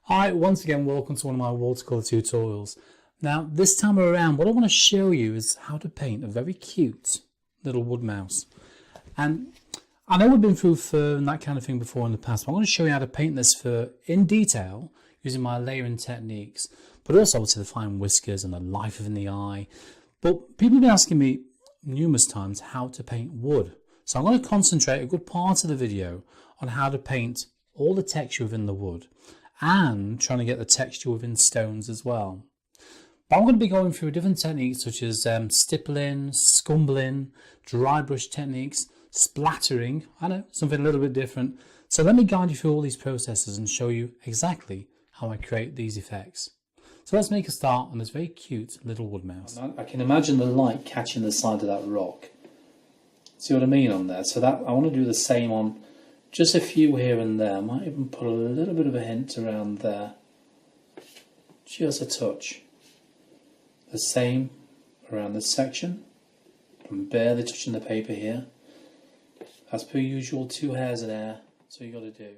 Hi, once again, welcome to one of my watercolour tutorials. Now, this time around, what I want to show you is how to paint a very cute little wood mouse. And I know we've been through fur and that kind of thing before in the past, but I'm going to show you how to paint this fur in detail using my layering techniques, but also obviously the fine whiskers and the life in the eye. But people have been asking me numerous times how to paint wood. So I'm going to concentrate a good part of the video on how to paint all the texture within the wood and trying to get the texture within stones as well. But I'm going to be going through different techniques such as stippling, scumbling, dry brush techniques, splattering. I know, something a little bit different. So let me guide you through all these processes and show you exactly how I create these effects. So let's make a start on this very cute little wood mouse. I can imagine the light catching the side of that rock. See what I mean on there? So that I want to do the same on just a few here and there. I might even put a little bit of a hint around there. Just a touch. The same around this section. I'm barely touching the paper here. As per usual, 2 hairs in air. That's all you got to do.